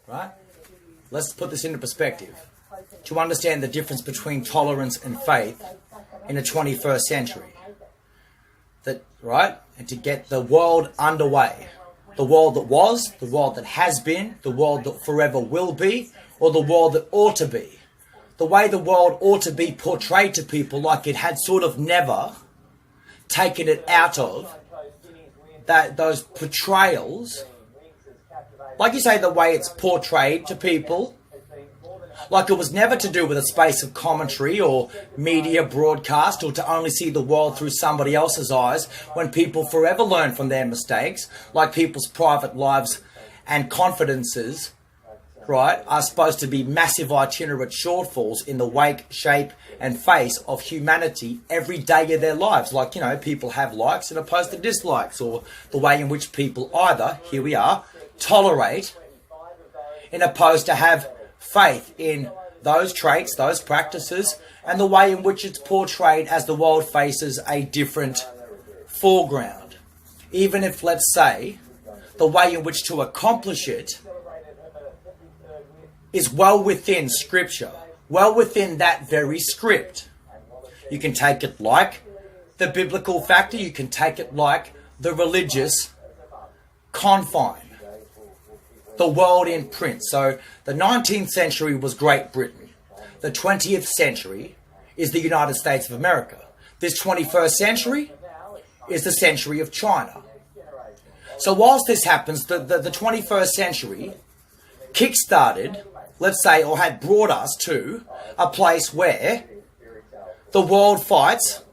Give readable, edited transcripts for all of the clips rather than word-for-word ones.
right? Let's put this into perspective. To understand the difference between tolerance and faith in the 21st century. Right? And to get the world underway. The world that was, the world that has been, the world that forever will be, or the world that ought to be. The way the world ought to be portrayed to people, like it had sort of never taken it out of those portrayals. Like you say, the way it's portrayed to people, like it was never to do with a space of commentary or media broadcast, or to only see the world through somebody else's eyes, when people forever learn from their mistakes, like people's private lives and confidences, right, are supposed to be massive itinerant shortfalls in the wake, shape and face of humanity every day of their lives. Like, you know, people have likes and opposed to dislikes, or the way in which people either, here we are, tolerate and opposed to have faith in those traits, those practices, and the way in which it's portrayed as the world faces a different foreground. Even if, let's say, the way in which to accomplish it is well within Scripture, well within that very script. You can take it like the biblical factor, you can take it like the religious confine. The world in print. So the 19th century was Great Britain. The 20th century is the United States of America. This 21st century is the century of China. So whilst this happens, the 21st century kick-started, let's say, or had brought us to a place where the world fights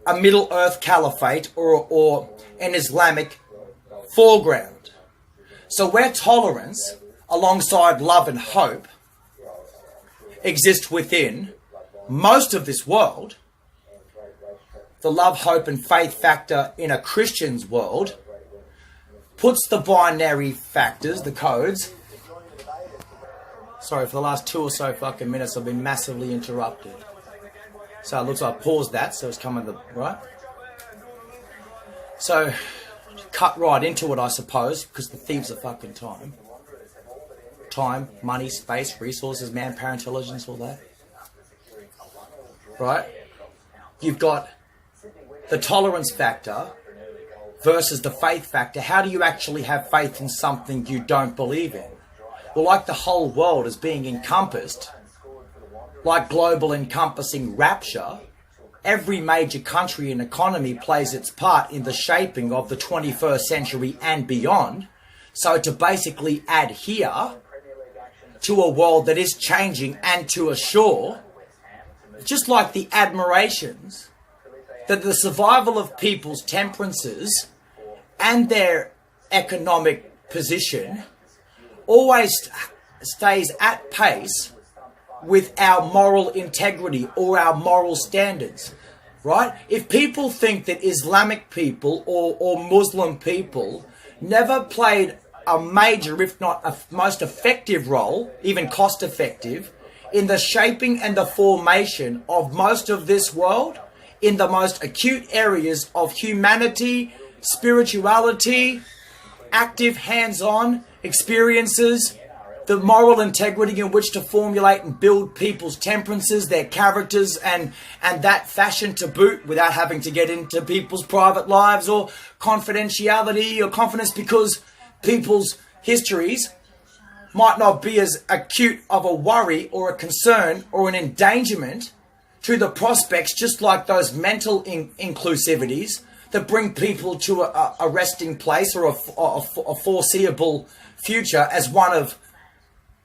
a Middle Earth caliphate or an Islamic foreground. So where tolerance, alongside love and hope, exist within most of this world, the love, hope and faith factor in a Christian's world puts the binary factors, the codes. Sorry, for the last 2 or so fucking minutes I've been massively interrupted. So it looks like I paused that, so it's coming right. So cut right into it, I suppose, because the thieves are fucking time. Time, money, space, resources, manpower, intelligence, all that. Right? You've got the tolerance factor versus the faith factor. How do you actually have faith in something you don't believe in? Well, like the whole world is being encompassed, like global encompassing rapture, every major country and economy plays its part in the shaping of the 21st century and beyond. So to basically adhere to a world that is changing and to assure, just like the admirations, that the survival of people's temperances and their economic position always stays at pace with our moral integrity or our moral standards, right? If people think that Islamic people or Muslim people never played a major, if not a most effective role, even cost effective, in the shaping and the formation of most of this world, in the most acute areas of humanity, spirituality, active hands-on experiences, the moral integrity in which to formulate and build people's temperances, their characters, and that fashion to boot, without having to get into people's private lives or confidentiality or confidence, because people's histories might not be as acute of a worry or a concern or an endangerment to the prospects, just like those mental inclusivities that bring people to a resting place or a foreseeable future as one of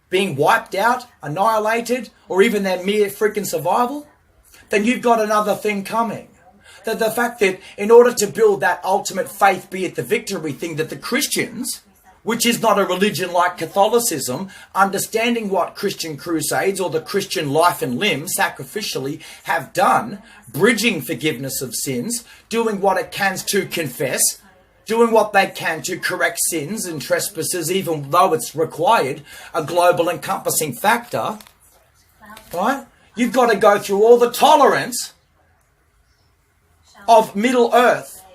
being wiped out, annihilated, or even their mere freaking survival. Then you've got another thing coming. That the fact that in order to build that ultimate faith, be it the victory thing, that the Christians, which is not a religion like Catholicism, understanding what Christian crusades or the Christian life and limb sacrificially have done, bridging forgiveness of sins, doing what it can to confess, doing what they can to correct sins and trespasses, even though it's required a global encompassing factor, right? You've got to go through all the tolerance of Middle Earth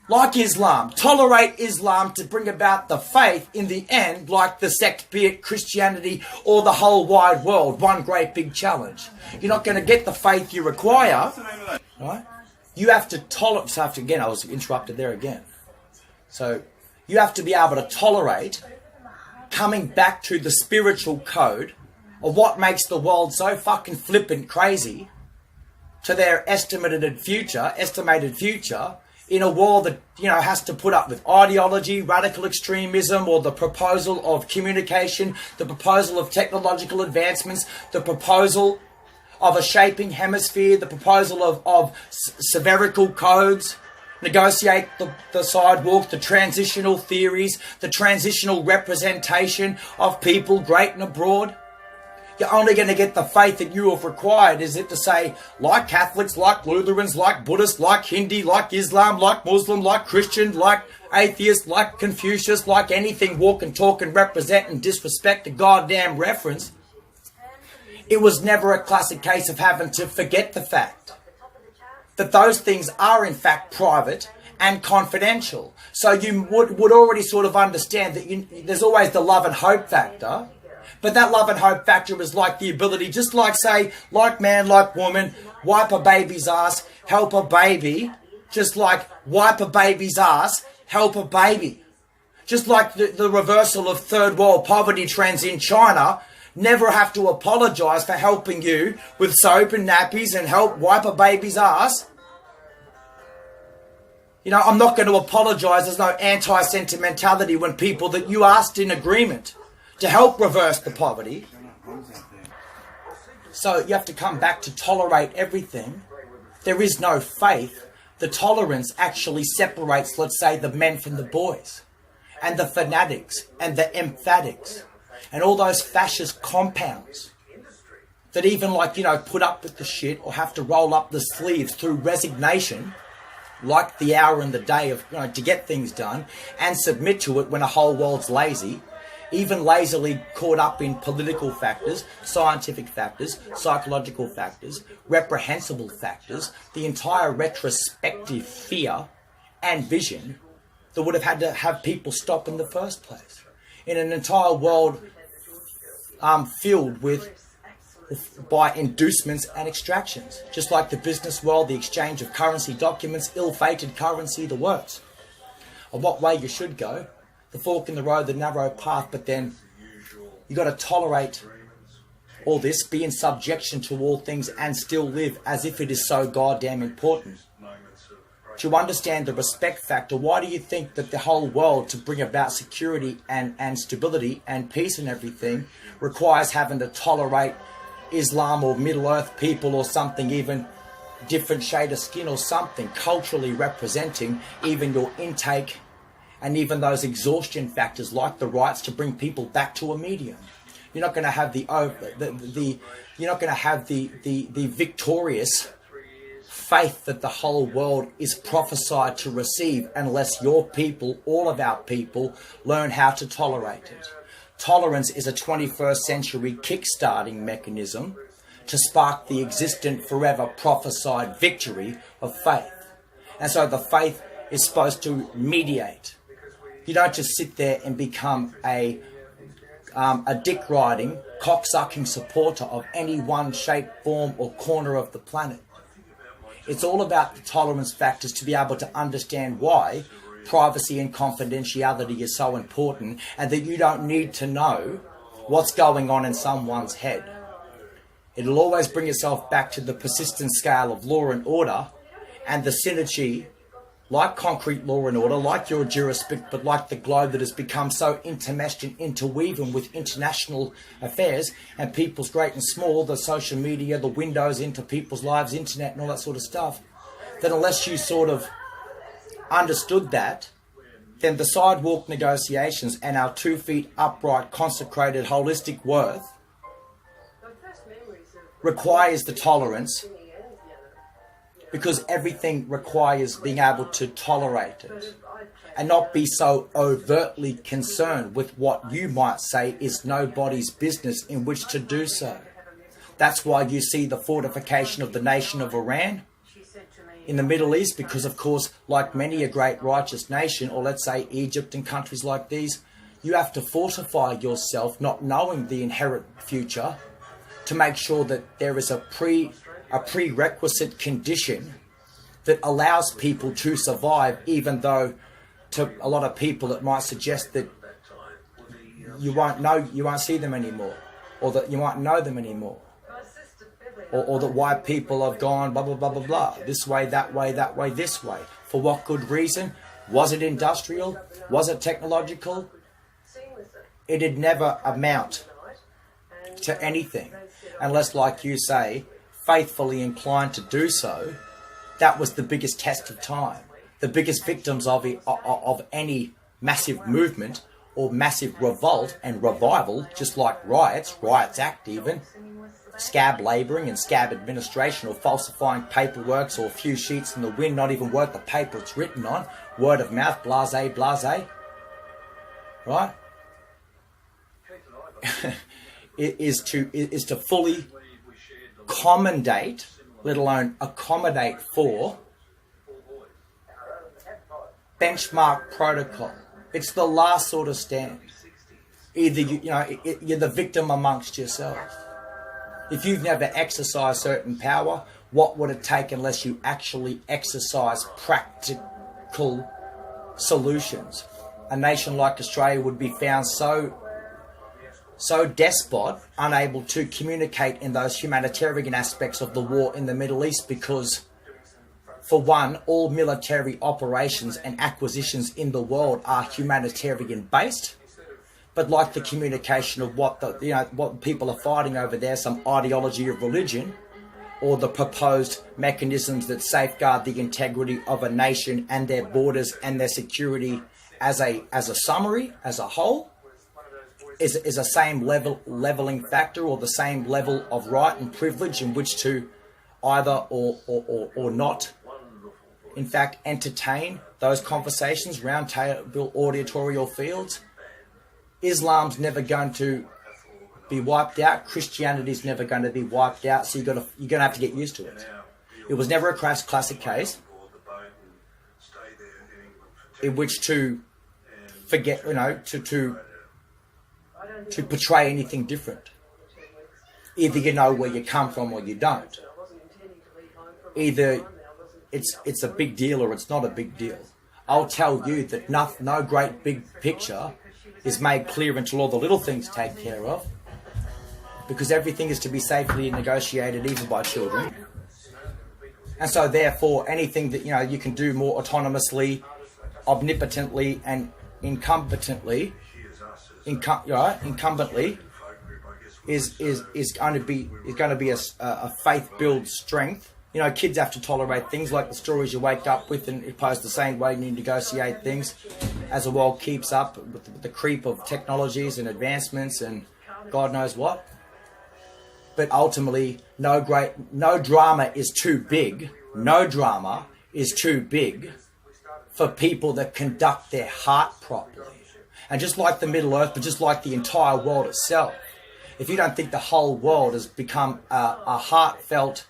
like Islam, tolerate Islam to bring about the faith in the end, like the sect, be it Christianity or the whole wide world, one great big challenge. You're not going to get the faith you require, right? You have to tolerate, so again, I was interrupted there again. So you have to be able to tolerate coming back to the spiritual code of what makes the world so fucking flippant crazy to their estimated future, in a world that, has to put up with ideology, radical extremism, or the proposal of communication, the proposal of technological advancements, the proposal of a shaping hemisphere, the proposal of spherical codes, negotiate the sidewalk, the transitional theories, the transitional representation of people great and abroad. You're only going to get the faith that you have required, is it to say, like Catholics, like Lutherans, like Buddhists, like Hindi, like Islam, like Muslim, like Christian, like atheist, like Confucius, like anything walk and talk and represent and disrespect a goddamn reference. It was never a classic case of having to forget the fact that those things are in fact private and confidential. So you would already sort of understand that there's always the love and hope factor. But that love and hope factor is like the ability, just like, say, like man, like woman, wipe a baby's ass, help a baby. Just like wipe a baby's ass, help a baby. Just like the reversal of third world poverty trends in China, never have to apologise for helping you with soap and nappies and help wipe a baby's ass. I'm not going to apologise. There's no anti-sentimentality when people that you asked in agreement to help reverse the poverty. So you have to come back to tolerate everything. There is no faith. The tolerance actually separates, let's say, the men from the boys, and the fanatics, and the emphatics, and all those fascist compounds that even put up with the shit or have to roll up the sleeves through resignation, like the hour and the day of to get things done, and submit to it when a whole world's lazy. Even lazily caught up in political factors, scientific factors, psychological factors, reprehensible factors, the entire retrospective fear and vision that would have had to have people stop in the first place. In an entire world filled by inducements and extractions. Just like the business world, the exchange of currency documents, ill-fated currency, the works of what way you should go. The fork in the road, the narrow path, but then you got to tolerate all this, be in subjection to all things, and still live as if it is so goddamn important. To understand the respect factor, why do you think that the whole world, to bring about security and stability and peace and everything, requires having to tolerate Islam or Middle Earth people or something, even different shade of skin or something, culturally representing even your intake and even those exhaustion factors like the rights to bring people back to a medium? You're not going to have you're not going to have the victorious faith that the whole world is prophesied to receive unless your people, all of our people, learn how to tolerate it. Tolerance is a 21st century kick-starting mechanism to spark the existent, forever prophesied victory of faith. And so the faith is supposed to mediate. You don't just sit there and become a dick-riding, cock-sucking supporter of any one shape, form or corner of the planet. It's all about the tolerance factors to be able to understand why privacy and confidentiality is so important, and that you don't need to know what's going on in someone's head. It'll always bring itself back to the persistent scale of law and order, and the synergy, like concrete law and order, like your jurisdiction, but like the globe that has become so intermeshed and interweaving with international affairs and people's great and small, the social media, the windows into people's lives, internet and all that sort of stuff, that unless you sort of understood that, then the sidewalk negotiations and our 2 feet upright, consecrated, holistic worth requires the tolerance, because everything requires being able to tolerate it and not be so overtly concerned with what you might say is nobody's business in which to do so. That's why you see the fortification of the nation of Iran. in the Middle East, because of course, like many a great righteous nation, or let's say Egypt and countries like these, you have to fortify yourself, not knowing the inherent future, to make sure that there is a prerequisite condition that allows people to survive, even though to a lot of people it might suggest that you won't see them anymore, or that you won't know them anymore, or that white people have gone blah blah blah blah blah, this way, that way, this way. For what good reason? Was it industrial? Was it technological? It'd never amount to anything unless, like you say, faithfully inclined to do so. That was the biggest test of time. The biggest victims of any massive movement or massive revolt and revival, just like Riots Act even, scab labouring and scab administration, or falsifying paperwork, or a few sheets in the wind, not even worth the paper it's written on, word of mouth, blasé, right? is to fully commendate, let alone accommodate for, benchmark protocol. It's the last sort of stand. Either you're the victim amongst yourselves. If you've never exercised certain power, what would it take unless you actually exercise practical solutions? A nation like Australia would be found so despot, unable to communicate in those humanitarian aspects of the war in the Middle East, because, for one, all military operations and acquisitions in the world are humanitarian based. But like the communication of what people are fighting over there, some ideology of religion, or the proposed mechanisms that safeguard the integrity of a nation and their borders and their security as a summary, as a whole, is a same leveling factor, or the same level of right and privilege in which to either or not, in fact, entertain those conversations, round table auditorial fields. Islam's never going to be wiped out. Christianity's never going to be wiped out. So you're gonna have to get used to it. It was never a classic case in which to forget, to portray anything different. Either you know where you come from or you don't. Either it's a big deal or it's not a big deal. I'll tell you that no great big picture is made clear until all the little things taken care of, because everything is to be safely negotiated even by children. And so therefore anything that you can do more autonomously, omnipotently and incumbently is going to be a faith build strength. Kids have to tolerate things like the stories you wake up with, and it posed the same way you negotiate things as the world keeps up with the creep of technologies and advancements and God knows what. But ultimately, no drama is too big. No drama is too big for people that conduct their heart properly. And just like the Middle Earth, but just like the entire world itself, if you don't think the whole world has become a heartfelt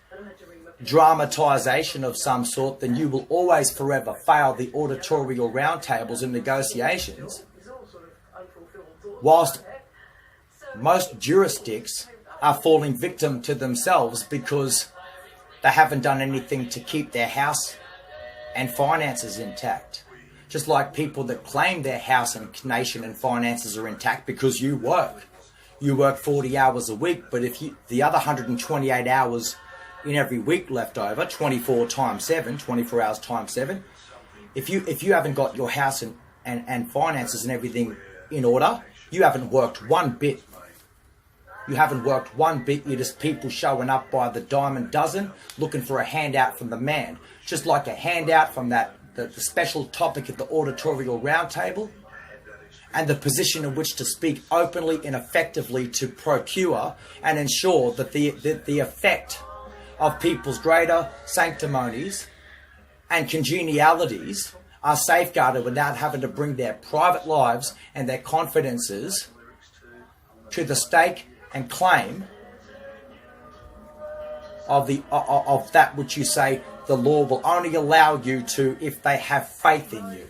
dramatization of some sort, then you will always forever fail the auditorial roundtables and negotiations, whilst most jurisdicts are falling victim to themselves because they haven't done anything to keep their house and finances intact. Just like people that claim their house and nation and finances are intact because you work 40 hours a week, but if the other 128 hours in every week left over, 24 hours times 7, if you haven't got your house and finances and everything in order, you haven't worked one bit. You haven't worked one bit. You're just people showing up by the dime and dozen looking for a handout from the man. Just like a handout from the special topic at the auditorial roundtable, and the position in which to speak openly and effectively to procure and ensure that the effect of people's greater sanctimonies and congenialities are safeguarded without having to bring their private lives and their confidences to the stake and claim of that which you say the law will only allow you to if they have faith in you.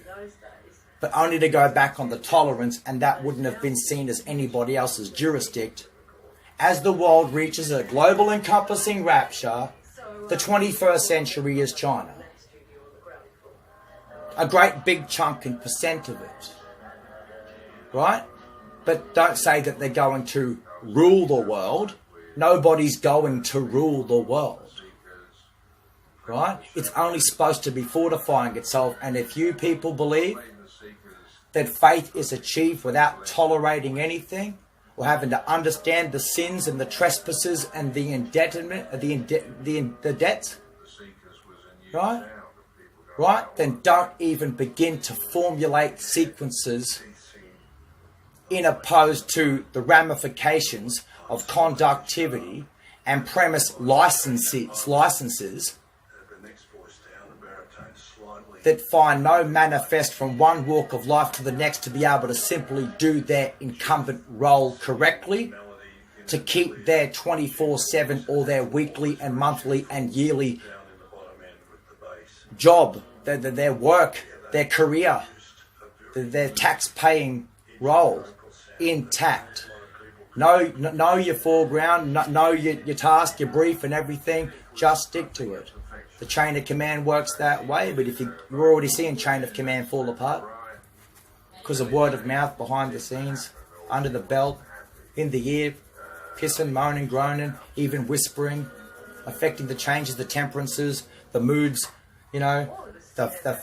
But only to go back on the tolerance, and that wouldn't have been seen as anybody else's jurisdiction. As the world reaches a global encompassing rapture, the 21st century is China. A great big chunk and percent of it. Right? But don't say that they're going to rule the world. Nobody's going to rule the world. Right? It's only supposed to be fortifying itself. And if you people believe that faith is achieved without tolerating anything, or having to understand the sins and the trespasses and the indebtedness, the debts, right? Right? Then don't even begin to formulate sequences in opposed to the ramifications of conductivity and premise licenses that find no manifest from one walk of life to the next to be able to simply do their incumbent role correctly, to keep their 24/7 or their weekly and monthly and yearly job, their work, their career, their tax-paying role intact. Know your foreground, know your task, your brief and everything, just stick to it. The chain of command works that way, but if you're already seeing chain of command fall apart because of word of mouth behind the scenes, under the belt, in the ear, pissing, moaning, groaning, even whispering, affecting the changes, the temperances, the moods, you know, the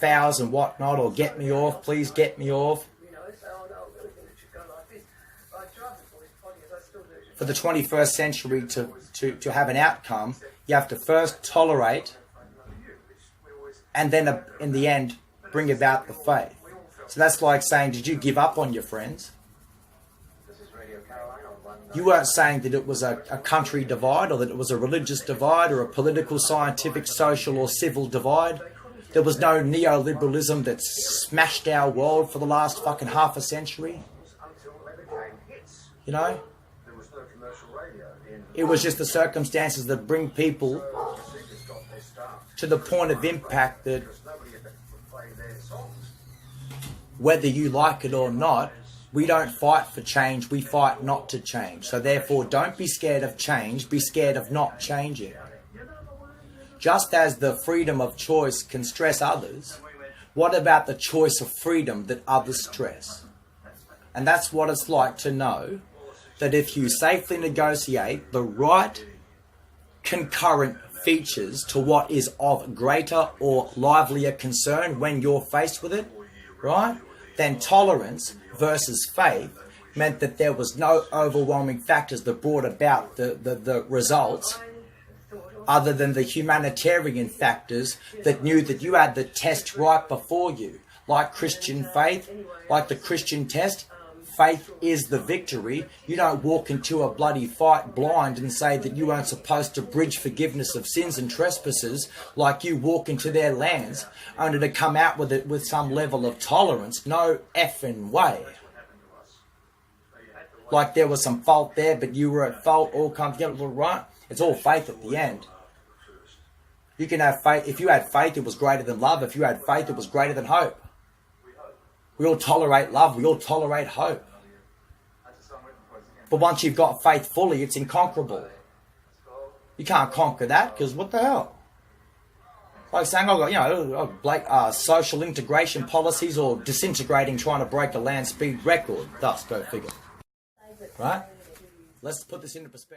fouls and whatnot, or get me off, please get me off. For the 21st century to have an outcome, you have to first tolerate and then in the end bring about the faith. So that's like saying, did you give up on your friends? You weren't saying that it was a country divide, or that it was a religious divide, or a political, scientific, social or civil divide. There was no neoliberalism that smashed our world for the last fucking half a century. You know? It was just the circumstances that bring people to the point of impact that whether you like it or not, we don't fight for change, we fight not to change. So therefore, don't be scared of change, be scared of not changing. Just as the freedom of choice can stress others, what about the choice of freedom that others stress? And that's what it's like to know that if you safely negotiate the right concurrent features to what is of greater or livelier concern when you're faced with it, right, then tolerance versus faith meant that there was no overwhelming factors that brought about the results other than the humanitarian factors that knew that you had the test right before you. Like Christian faith, like the Christian test, faith is the victory. You don't walk into a bloody fight blind and say that you aren't supposed to bridge forgiveness of sins and trespasses like you walk into their lands only to come out with it with some level of tolerance. No effing way. Like there was some fault there, but you were at fault, all come together, right? It's all faith at the end. You can have faith. If you had faith, it was greater than love. If you had faith, it was greater than hope. We all tolerate love. We all tolerate hope. But once you've got faith fully, it's inconquerable. You can't conquer that, because what the hell? Like saying, I've got, social integration policies, or disintegrating, trying to break a land speed record. Thus, go figure. Right? Let's put this into perspective.